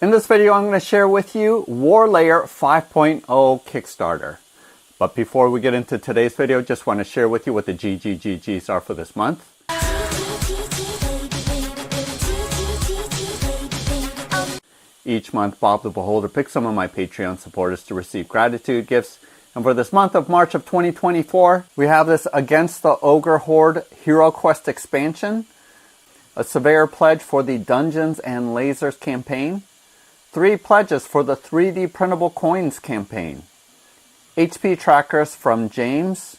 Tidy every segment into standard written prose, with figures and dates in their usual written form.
In this video, I'm going to share with you Warlayer 5.0 Kickstarter. But before we get into today's video, just want to share with you what the GGGGs are for this month. Each month, Bob the Beholder picks some of my Patreon supporters to receive gratitude gifts. And for this month of March of 2024, we have this Against the Ogre Horde Hero Quest expansion, a Surveyor pledge for the Dungeons and Lasers campaign, 3 pledges for the 3D Printable Coins campaign, HP trackers from James,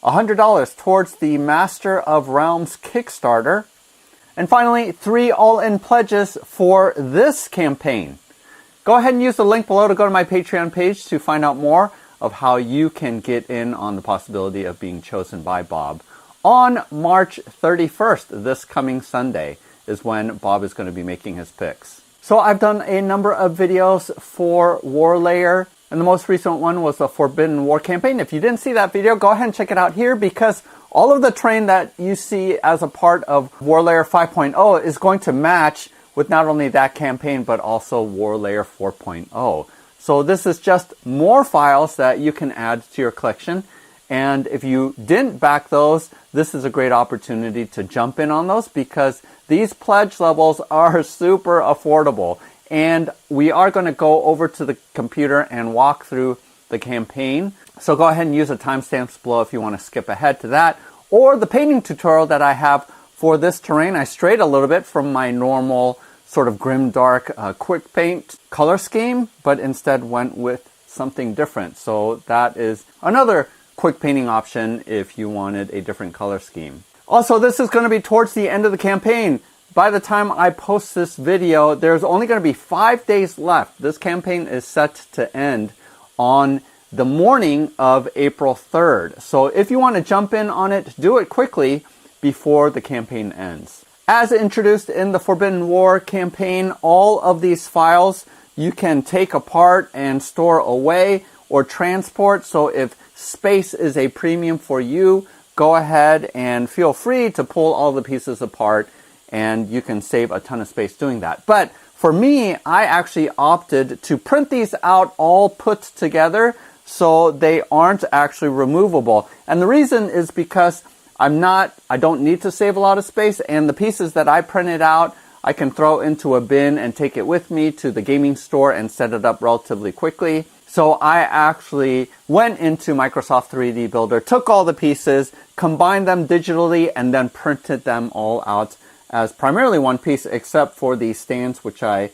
$100 towards the Master of Realms Kickstarter, and finally 3 all-in pledges for this campaign. Go ahead and use the link below to go to my Patreon page to find out more of how you can get in on the possibility of being chosen by Bob. On March 31st, this coming Sunday, is when Bob is going to be making his picks. So I've done a number of videos for Warlayer, and the most recent one was the Forbidden War campaign. If you didn't see that video, go ahead and check it out here, because all of the terrain that you see as a part of Warlayer 5.0 is going to match with not only that campaign, but also Warlayer 4.0. So this is just more files that you can add to your collection. And if you didn't back those, this is a great opportunity to jump in on those, because these pledge levels are super affordable. And we are going to go over to the computer and walk through the campaign. So go ahead and use the timestamps below if you want to skip ahead to that. Or the painting tutorial that I have for this terrain. I strayed a little bit from my normal sort of grimdark quick paint color scheme, but instead went with something different. So that is another quick painting option if you wanted a different color scheme. Also, this is going to be towards the end of the campaign. By the time I post this video, there's only going to be 5 days left. This campaign is set to end on the morning of April 3rd. So if you want to jump in on it, do it quickly before the campaign ends. As introduced in the Forbidden War campaign, all of these files you can take apart and store away or transport. So if space is a premium for you, go ahead and feel free to pull all the pieces apart, and you can save a ton of space doing that. But for me, I actually opted to print these out all put together so they aren't actually removable. And the reason is because I don't need to save a lot of space, and the pieces that I printed out, I can throw into a bin and take it with me to the gaming store and set it up relatively quickly. So I actually went into Microsoft 3D Builder, took all the pieces, combined them digitally, and then printed them all out as primarily one piece, except for the stands, which I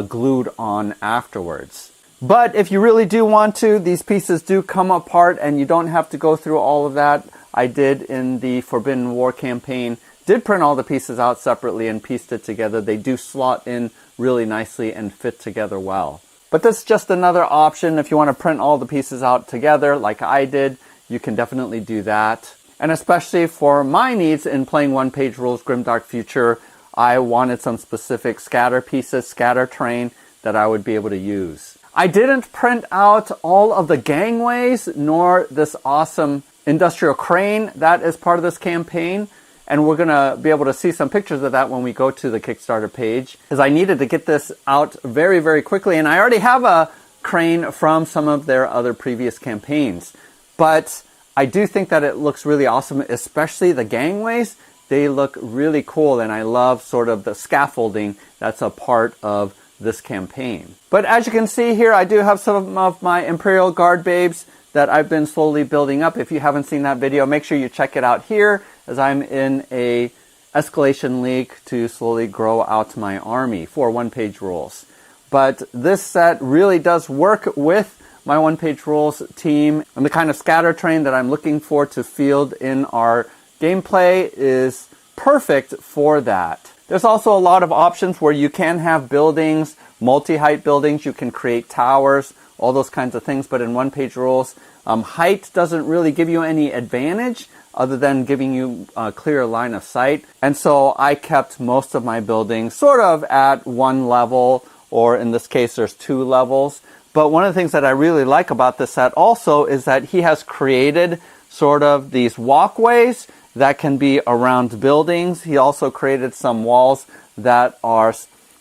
glued on afterwards. But if you really do want to, these pieces do come apart and you don't have to go through all of that. I did in the Forbidden War campaign, did print all the pieces out separately and pieced it together. They do slot in really nicely and fit together well. But this is just another option. If you want to print all the pieces out together like I did, you can definitely do that. And especially for my needs in playing one-page rules Grimdark Future, I wanted some specific scatter pieces, scatter terrain that I would be able to use. I didn't print out all of the gangways nor this awesome industrial crane that is part of this campaign. And we're going to be able to see some pictures of that when we go to the Kickstarter page, because I needed to get this out very, very quickly. And I already have a crane from some of their other previous campaigns. But I do think that it looks really awesome, especially the gangways. They look really cool, and I love sort of the scaffolding that's a part of this campaign. But as you can see here, I do have some of my Imperial Guard babes that I've been slowly building up. If you haven't seen that video, make sure you check it out here, as I'm in a escalation league to slowly grow out my army for one-page rules. But this set really does work with my one-page rules team, and the kind of scatter terrain that I'm looking for to field in our gameplay is perfect for that. There's also a lot of options where you can have buildings, multi-height buildings, you can create towers, all those kinds of things, but in one-page rules, height doesn't really give you any advantage other than giving you a clear line of sight. And so I kept most of my buildings sort of at one level, or in this case, there's 2 levels. But one of the things that I really like about this set also is that he has created sort of these walkways that can be around buildings. He also created some walls that are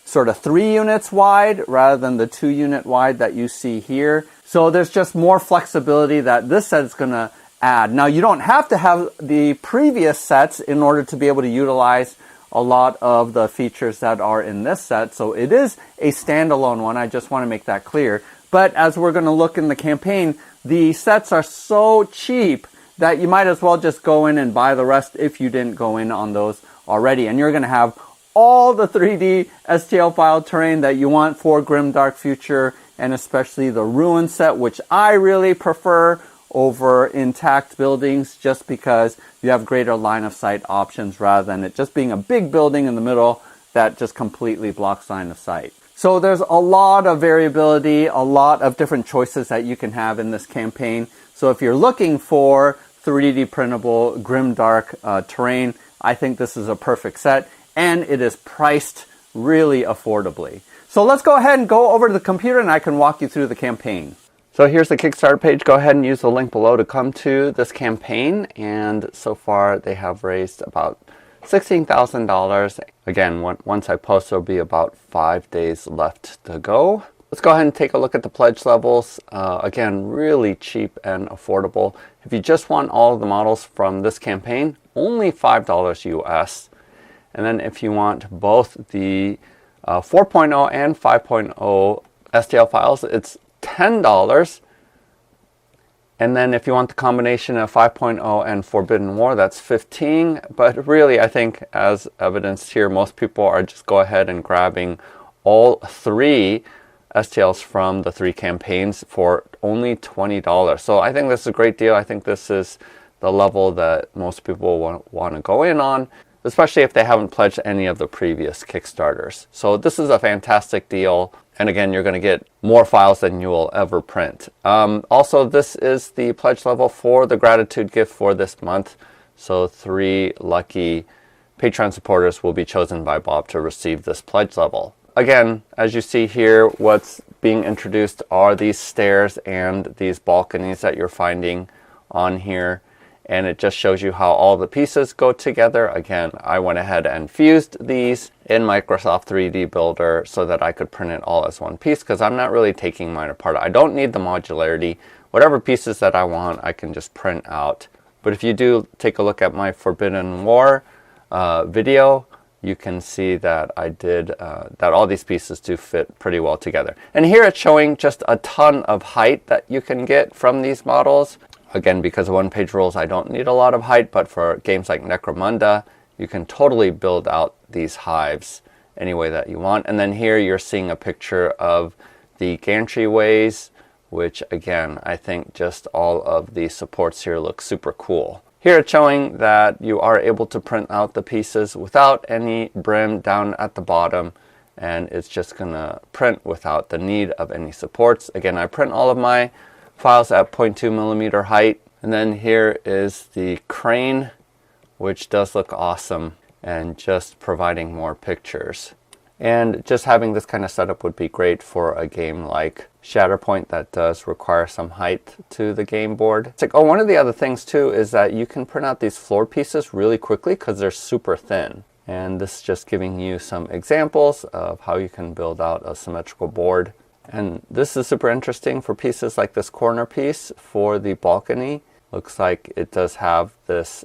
sort of 3 units wide rather than the 2 unit wide that you see here. So there's just more flexibility that this set is going to add. Now you don't have to have the previous sets in order to be able to utilize a lot of the features that are in this set. So it is a standalone one. I just want to make that clear. But as we're going to look in the campaign, the sets are so cheap that you might as well just go in and buy the rest if you didn't go in on those already. And you're going to have all the 3D STL file terrain that you want for Grimdark Future, and especially the Ruin set, which I really prefer over intact buildings just because you have greater line of sight options rather than it just being a big building in the middle that just completely blocks line of sight. So there's a lot of variability, a lot of different choices that you can have in this campaign. So if you're looking for 3D printable Grimdark terrain, I think this is a perfect set, and it is priced really affordably. So let's go ahead and go over to the computer and I can walk you through the campaign. So here's the Kickstarter page. Go ahead and use the link below to come to this campaign. And so far they have raised about $16,000. Again, once I post, there'll be about 5 days left to go. Let's go ahead and take a look at the pledge levels. Again, really cheap and affordable. If you just want all of the models from this campaign, only $5 US. And then if you want both the 4.0 and 5.0 STL files, it's $10. And then if you want the combination of 5.0 and Forbidden War, that's $15. But really, I think as evidenced here, most people are just go ahead and grabbing all 3 STLs from the 3 campaigns for only $20. So I think this is a great deal. I think this is the level that most people want to go in on, especially if they haven't pledged any of the previous Kickstarters. So this is a fantastic deal. And again, you're going to get more files than you will ever print. Also, this is the pledge level for the gratitude gift for this month. So 3 lucky Patreon supporters will be chosen by Bob to receive this pledge level. Again, as you see here, what's being introduced are these stairs and these balconies that you're finding on here. And it just shows you how all the pieces go together. Again, I went ahead and fused these in Microsoft 3D Builder so that I could print it all as one piece, because I'm not really taking mine apart. I don't need the modularity. Whatever pieces that I want, I can just print out. But if you do take a look at my Forbidden War video, you can see that I did, that all these pieces do fit pretty well together. And here it's showing just a ton of height that you can get from these models. Again, because of one-page rules, I don't need a lot of height, but for games like Necromunda, you can totally build out these hives any way that you want. And then here you're seeing a picture of the gantryways, which again, I think just all of the supports here look super cool. Here it's showing that you are able to print out the pieces without any brim down at the bottom, and it's just gonna print without the need of any supports. Again, I print all of my files at 0.2 millimeter height. And then here is the crane, which does look awesome, and just providing more pictures. And just having this kind of setup would be great for a game like Shatterpoint that does require some height to the game board. It's like, oh, one of the other things too is that you can print out these floor pieces really quickly because they're super thin. And this is just giving you some examples of how you can build out a symmetrical board. And this is super interesting for pieces like this corner piece for the balcony. Looks like it does have this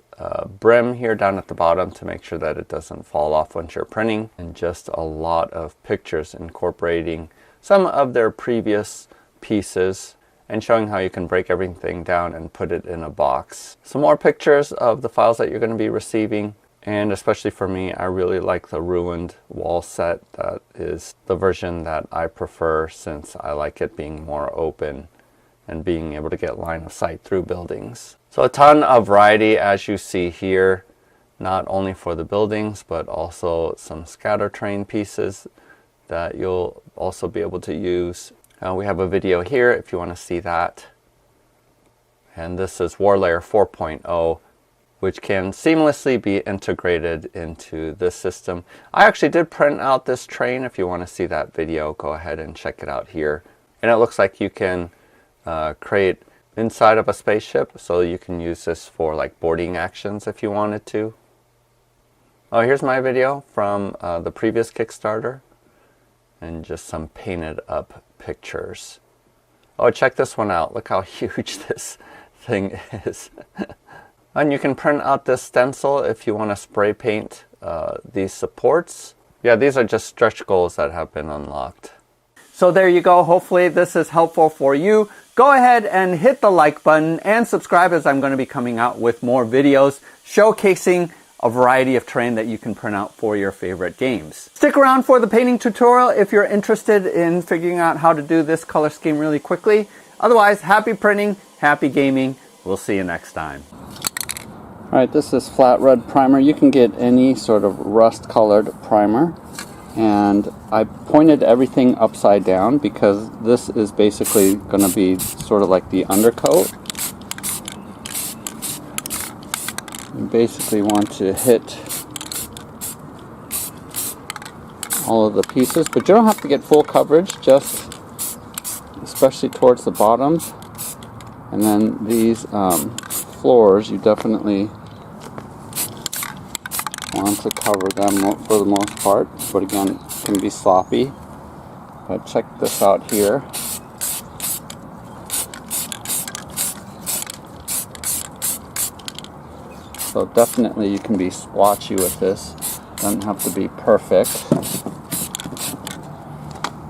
brim here down at the bottom to make sure that it doesn't fall off once you're printing. And just a lot of pictures incorporating some of their previous pieces and showing how you can break everything down and put it in a box. Some more pictures of the files that you're going to be receiving. And especially for me, I really like the ruined wall set. That is the version that I prefer, since I like it being more open and being able to get line of sight through buildings. So a ton of variety, as you see here, not only for the buildings, but also some scatter train pieces that you'll also be able to use. We have a video here if you want to see that. And this is Warlayer 4.0. which can seamlessly be integrated into this system. I actually did print out this train. If you want to see that video, go ahead and check it out here. And it looks like you can create inside of a spaceship, so you can use this for like boarding actions if you wanted to. Oh, here's my video from the previous Kickstarter. and just some painted up pictures. Oh, check this one out. Look how huge this thing is. And you can print out this stencil if you want to spray paint these supports. Yeah, these are just stretch goals that have been unlocked. So there you go. Hopefully this is helpful for you. Go ahead and hit the like button and subscribe, as I'm going to be coming out with more videos showcasing a variety of terrain that you can print out for your favorite games. Stick around for the painting tutorial if you're interested in figuring out how to do this color scheme really quickly. Otherwise, happy printing, happy gaming. We'll see you next time. Alright, this is flat red primer. You can get any sort of rust colored primer. And I pointed everything upside down because this is basically going to be sort of like the undercoat. You basically want to hit all of the pieces, but you don't have to get full coverage, just especially towards the bottoms. And then these floors, you definitely want to cover them for the most part, but again, it can be sloppy. But check this out here. So definitely you can be swatchy with this. Doesn't have to be perfect.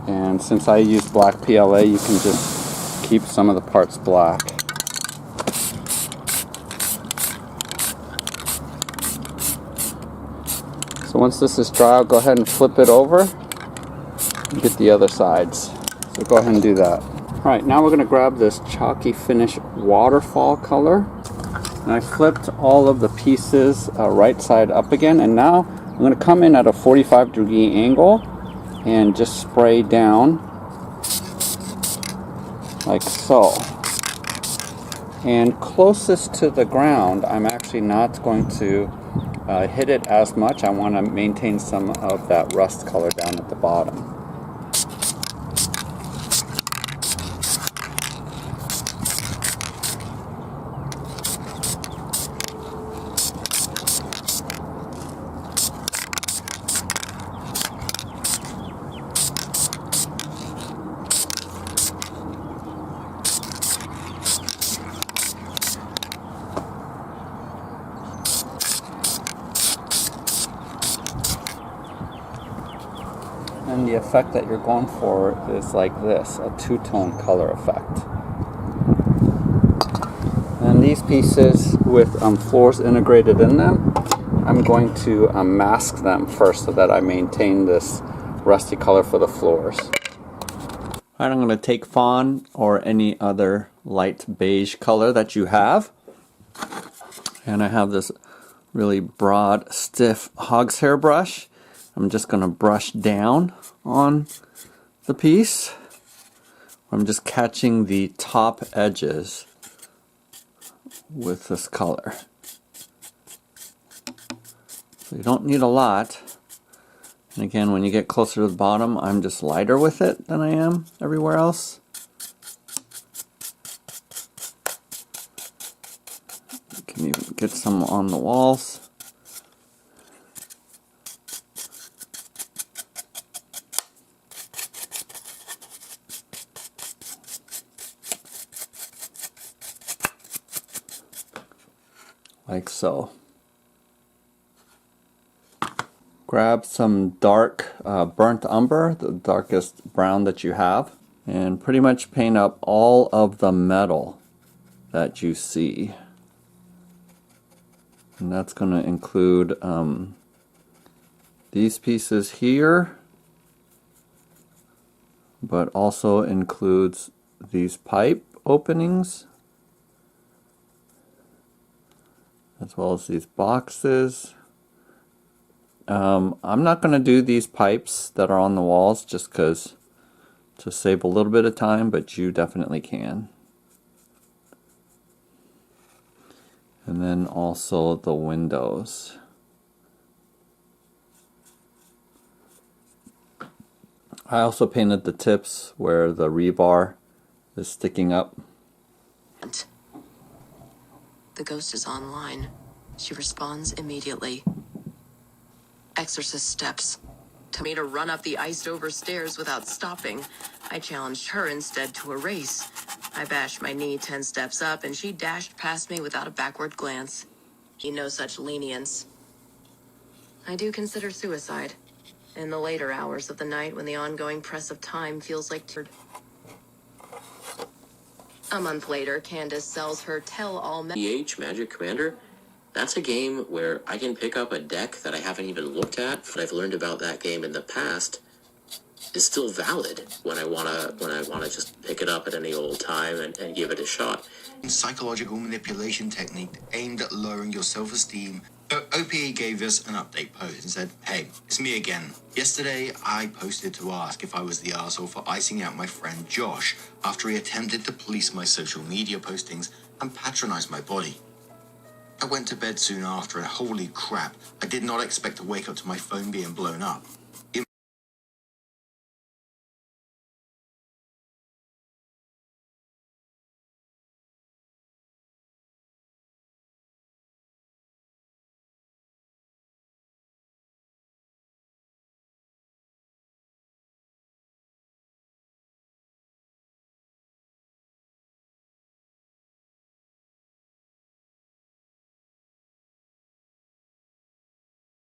And since I use black PLA, you can just keep some of the parts black. So once this is dry, I'll go ahead and flip it over and get the other sides. So go ahead and do that. Alright, now we're going to grab this chalky finish waterfall color. And I flipped all of the pieces right side up again. And now I'm going to come in at a 45-degree angle and just spray down like so. And closest to the ground, I'm actually not going to hit it as much. I want to maintain some of that rust color down at the bottom. And the effect that you're going for is like this, a two-tone color effect. And these pieces with floors integrated in them, I'm going to mask them first so that I maintain this rusty color for the floors. Alright, I'm going to take fawn or any other light beige color that you have. And I have this really broad, stiff hog's hair brush. I'm just going to brush down on the piece. I'm just catching the top edges with this color. So you don't need a lot. And again, when you get closer to the bottom, I'm just lighter with it than I am everywhere else. You can even get some on the walls. Like so. Grab some dark burnt umber, the darkest brown that you have, and pretty much paint up all of the metal that you see. And that's going to include these pieces here, but also includes these pipe openings, as well as these boxes. I'm not going to do these pipes that are on the walls just because to save a little bit of time, but you definitely can. And then also the windows. I also painted the tips where the rebar is sticking up. The ghost is online. She responds immediately. Exorcist steps. to me to run up the iced-over stairs without stopping. I challenged her instead to a race. I bashed my knee 10 steps up, and she dashed past me without a backward glance. No such lenience. I do consider suicide. In the later hours of the night when the ongoing press of time feels like a month later, Candace sells her tell-all Magic Commander? That's a game where I can pick up a deck that I haven't even looked at, but I've learned about that game in the past, is still valid when I wanna just pick it up at any old time and give it a shot. Psychological manipulation technique aimed at lowering your self-esteem. OPE gave us an update post and said, "Hey, it's me again. Yesterday, I posted to ask if I was the arsehole for icing out my friend Josh after he attempted to police my social media postings and patronize my body. I went to bed soon after, and holy crap, I did not expect to wake up to my phone being blown up.